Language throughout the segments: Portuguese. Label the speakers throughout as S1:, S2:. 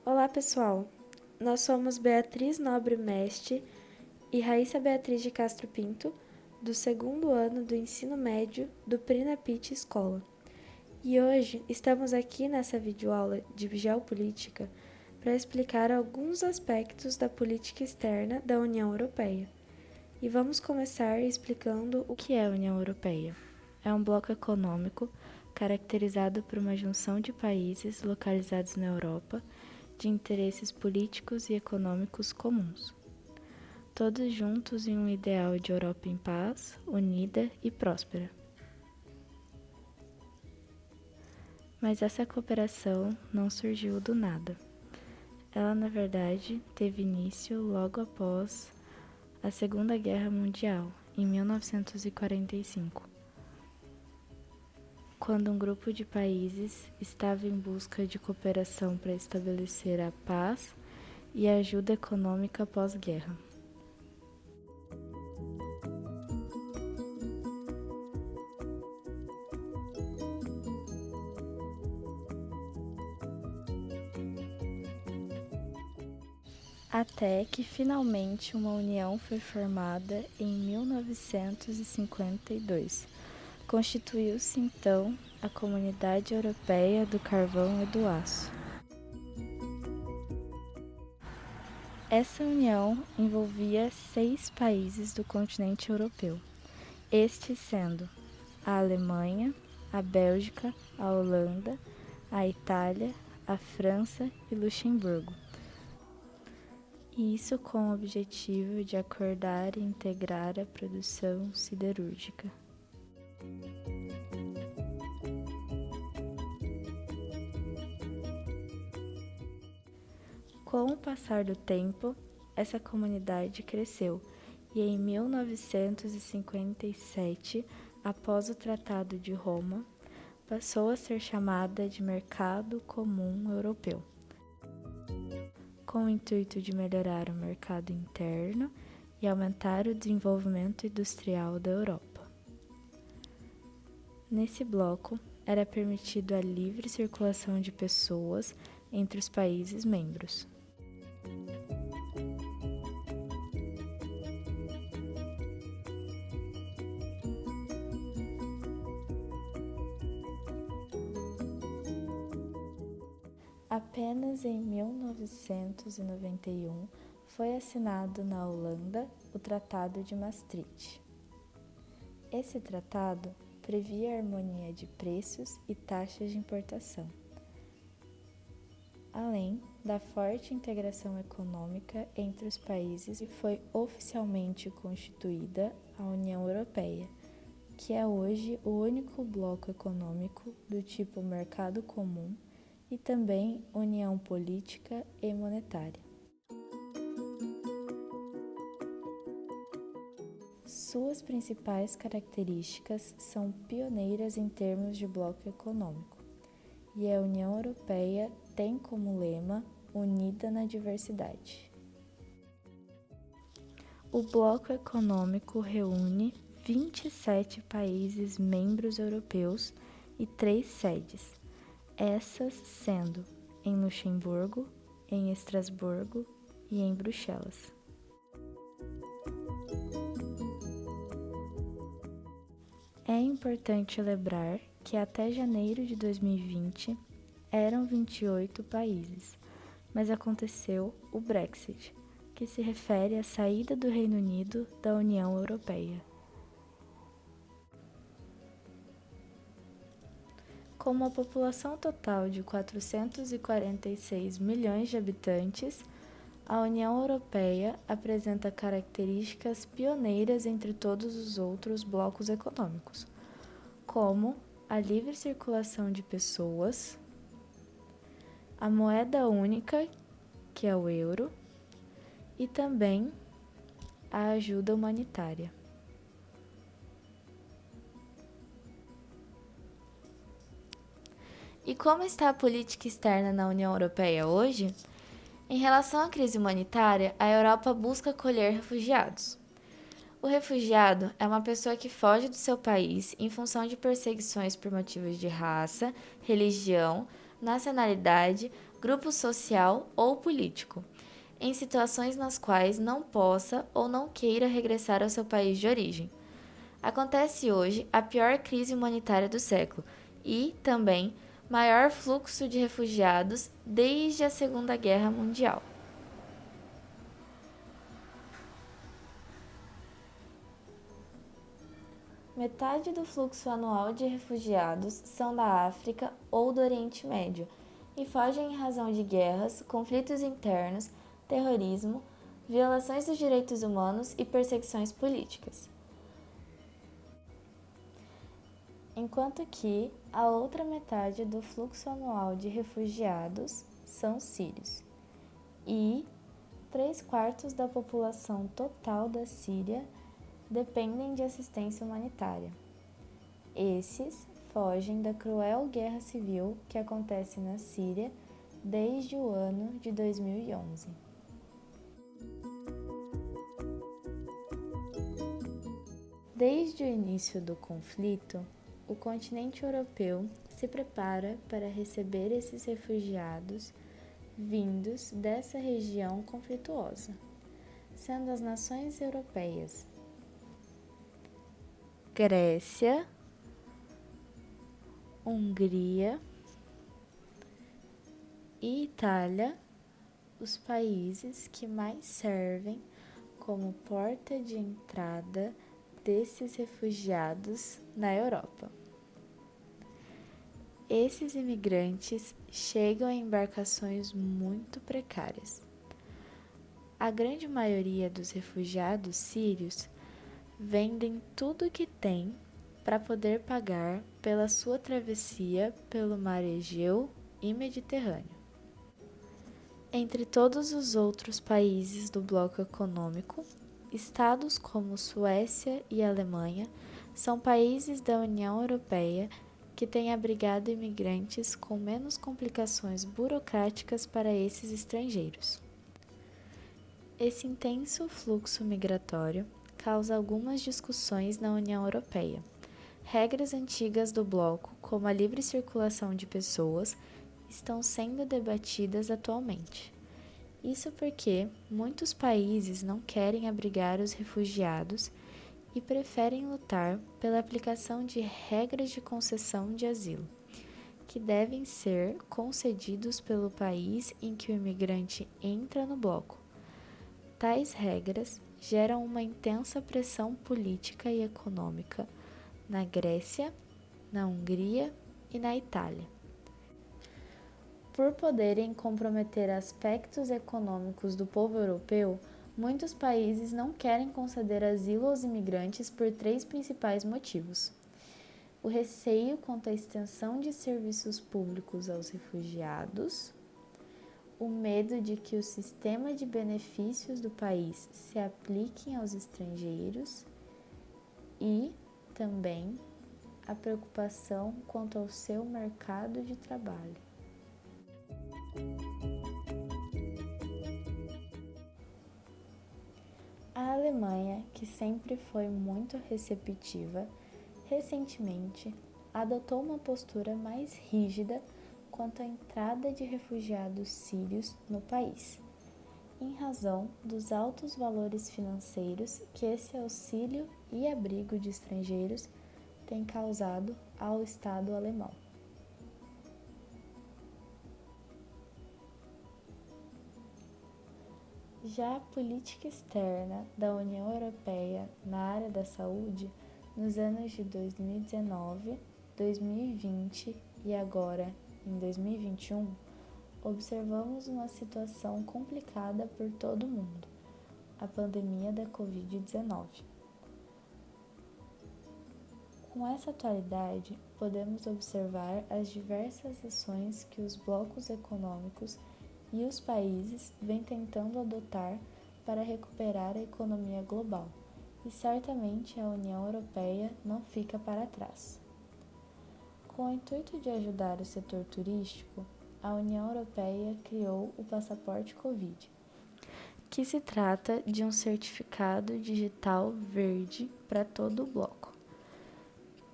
S1: Olá, pessoal! Nós somos Beatriz Nobre Mestre e Raíssa Beatriz de Castro Pinto, do segundo ano do ensino médio do Prinapit Escola. E hoje estamos aqui nessa videoaula de geopolítica para explicar alguns aspectos da política externa da União Europeia. E vamos começar explicando o que é a União Europeia. É um bloco econômico caracterizado por uma junção de países localizados na Europa de interesses políticos e econômicos comuns, todos juntos em um ideal de Europa em paz, unida e próspera. Mas essa cooperação não surgiu do nada. Ela, na verdade, teve início logo após a Segunda Guerra Mundial, em 1945, quando um grupo de países estava em busca de cooperação para estabelecer a paz e a ajuda econômica pós-guerra. Até que finalmente uma união foi formada em 1952. Constituiu-se então a Comunidade Europeia do Carvão e do Aço. Essa união envolvia 6 países do continente europeu, estes sendo a Alemanha, a Bélgica, a Holanda, a Itália, a França e Luxemburgo. E isso com o objetivo de acordar e integrar a produção siderúrgica. Com o passar do tempo, essa comunidade cresceu e em 1957, após o Tratado de Roma, passou a ser chamada de Mercado Comum Europeu, com o intuito de melhorar o mercado interno e aumentar o desenvolvimento industrial da Europa. Nesse bloco, era permitido a livre circulação de pessoas entre os países membros. Apenas em 1991 foi assinado na Holanda o Tratado de Maastricht. Esse tratado previa a harmonia de preços e taxas de importação, além da forte integração econômica entre os países, e foi oficialmente constituída a União Europeia, que é hoje o único bloco econômico do tipo mercado comum e também união política e monetária. Suas principais características são pioneiras em termos de bloco econômico, e a União Europeia tem como lema Unida na Diversidade. O bloco econômico reúne 27 países membros europeus e 3 sedes, essas sendo em Luxemburgo, em Estrasburgo e em Bruxelas. É importante lembrar que até janeiro de 2020 eram 28 países, mas aconteceu o Brexit, que se refere à saída do Reino Unido da União Europeia. Com uma população total de 446 milhões de habitantes, a União Europeia apresenta características pioneiras entre todos os outros blocos econômicos, como a livre circulação de pessoas, a moeda única, que é o euro, e também a ajuda humanitária. E como está a política externa na União Europeia hoje? Em relação à crise humanitária, a Europa busca acolher refugiados. O refugiado é uma pessoa que foge do seu país em função de perseguições por motivos de raça, religião,
S2: nacionalidade, grupo social ou político, em situações nas quais não possa ou não queira regressar ao seu país de origem. Acontece hoje a pior crise humanitária do século e, também, maior fluxo de refugiados desde a Segunda Guerra Mundial. Metade do fluxo anual de refugiados são da África ou do Oriente Médio e fogem em razão de guerras, conflitos internos, terrorismo, violações dos direitos humanos e perseguições políticas. Enquanto que a outra metade do fluxo anual de refugiados são sírios e 3/4 da população total da Síria dependem de assistência humanitária. Esses fogem da cruel guerra civil que acontece na Síria desde o ano de 2011. Desde o início do conflito, o continente europeu se prepara para receber esses refugiados vindos dessa região conflituosa, sendo as nações europeias Grécia, Hungria e Itália os países que mais servem como porta de entrada desses refugiados na Europa. Esses imigrantes chegam em embarcações muito precárias. A grande maioria dos refugiados sírios vendem tudo o que têm para poder pagar pela sua travessia pelo mar Egeu e Mediterrâneo. Entre todos os outros países do bloco econômico, estados como Suécia e Alemanha são países da União Europeia que têm abrigado imigrantes com menos complicações burocráticas para esses estrangeiros. Esse intenso fluxo migratório causa algumas discussões na União Europeia. Regras antigas do bloco, como a livre circulação de pessoas, estão sendo debatidas atualmente. Isso porque muitos países não querem abrigar os refugiados e preferem lutar pela aplicação de regras de concessão de asilo, que devem ser concedidos pelo país em que o imigrante entra no bloco. Tais regras geram uma intensa pressão política e econômica na Grécia, na Hungria e na Itália. Por poderem comprometer aspectos econômicos do povo europeu, muitos países não querem conceder asilo aos imigrantes por 3 principais motivos: o receio quanto à extensão de serviços públicos aos refugiados, o medo de que o sistema de benefícios do país se apliquem aos estrangeiros e, também, a preocupação quanto ao seu mercado de trabalho. A Alemanha, que sempre foi muito receptiva, recentemente adotou uma postura mais rígida quanto à entrada de refugiados sírios no país, em razão dos altos valores financeiros que esse auxílio e abrigo de estrangeiros tem causado ao Estado alemão. Já a política externa da União Europeia na área da saúde, nos anos de 2019, 2020 e agora em 2021, observamos uma situação complicada por todo o mundo, a pandemia da Covid-19. Com essa atualidade, podemos observar as diversas ações que os blocos econômicos e os países vêm tentando adotar para recuperar a economia global, e certamente a União Europeia não fica para trás. Com o intuito de ajudar o setor turístico, a União Europeia criou o Passaporte Covid, que se trata de um certificado digital verde para todo o bloco.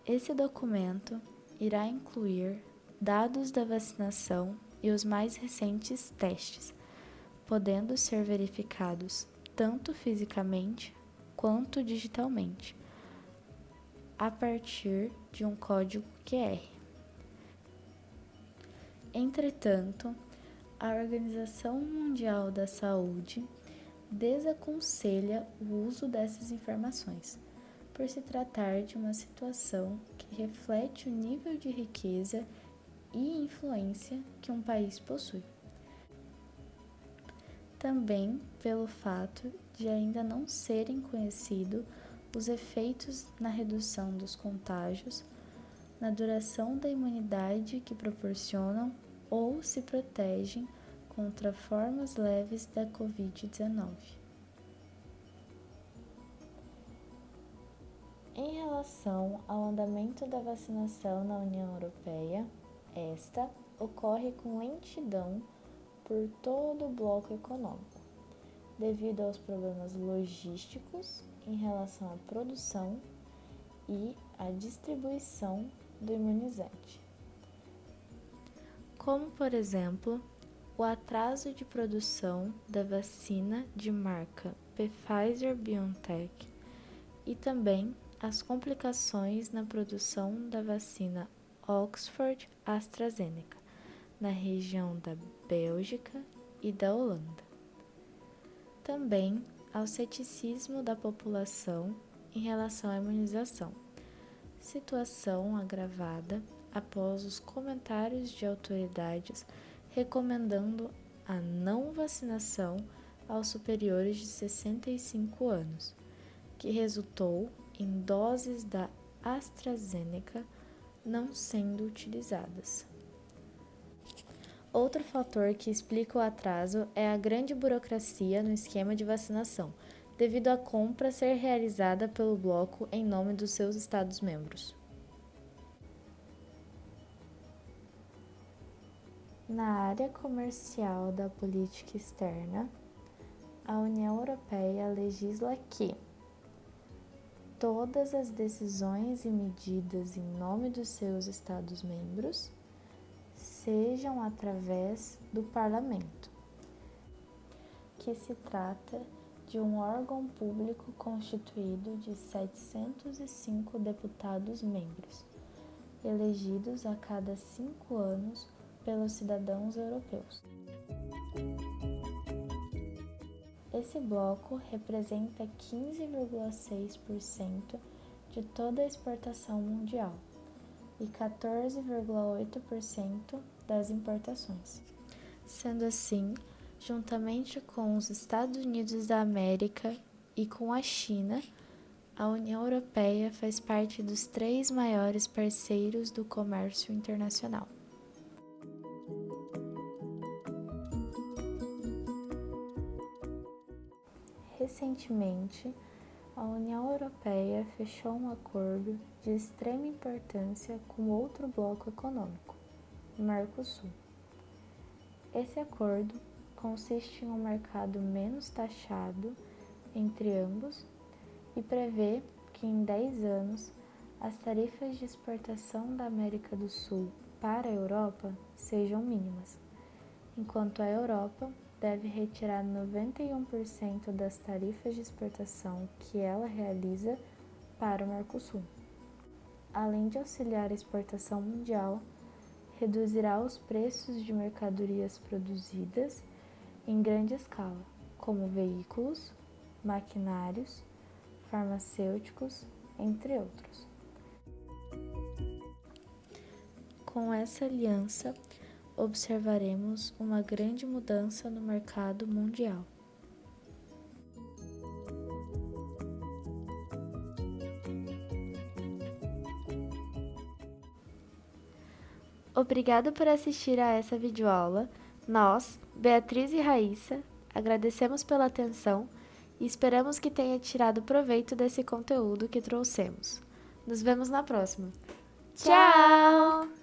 S2: Esse documento irá incluir dados da vacinação e os mais recentes testes, podendo ser verificados tanto fisicamente quanto digitalmente, a partir de um código QR. Entretanto, a Organização Mundial da Saúde desaconselha o uso dessas informações, por se tratar de uma situação que reflete o nível de riqueza e influência que um país possui. Também pelo fato de ainda não serem conhecidos os efeitos na redução dos contágios, na duração da imunidade que proporcionam ou se protegem contra formas leves da Covid-19. Em relação ao andamento da vacinação na União Europeia, esta ocorre com lentidão por todo o bloco econômico, devido aos problemas logísticos em relação à produção e à distribuição do imunizante. Como, por exemplo, o atraso de produção da vacina de marca Pfizer-BioNTech e também as complicações na produção da vacina Oxford-AstraZeneca, na região da Bélgica e da Holanda. Também ao ceticismo da população em relação à imunização, situação agravada após os comentários de autoridades recomendando a não vacinação aos superiores de 65 anos, que resultou em doses da AstraZeneca não sendo utilizadas. Outro fator que explica o atraso é a grande burocracia no esquema de vacinação, devido à compra ser realizada pelo bloco em nome dos seus Estados-membros. Na área comercial da política externa, a União Europeia legisla que todas as decisões e medidas em nome dos seus Estados-membros sejam através do Parlamento, que se trata de um órgão público constituído de 705 deputados-membros, elegidos a cada 5 anos pelos cidadãos europeus. Esse bloco representa 15,6% de toda a exportação mundial e 14,8% das importações. Sendo assim, juntamente com os Estados Unidos da América e com a China, a União Europeia faz parte dos 3 maiores parceiros do comércio internacional. Recentemente, a União Europeia fechou um acordo de extrema importância com outro bloco econômico, o Mercosul. Esse acordo consiste em um mercado menos taxado entre ambos e prevê que em 10 anos as tarifas de exportação da América do Sul para a Europa sejam mínimas, enquanto a Europa deve retirar 91% das tarifas de exportação que ela realiza para o Mercosul. Além de auxiliar a exportação mundial, reduzirá os preços de mercadorias produzidas em grande escala, como veículos, maquinários, farmacêuticos, entre outros. Com essa aliança, observaremos uma grande mudança no mercado mundial. Obrigado por assistir a essa videoaula. Nós, Beatriz e Raíssa, agradecemos pela atenção e esperamos que tenha tirado proveito desse conteúdo que trouxemos. Nos vemos na próxima. Tchau!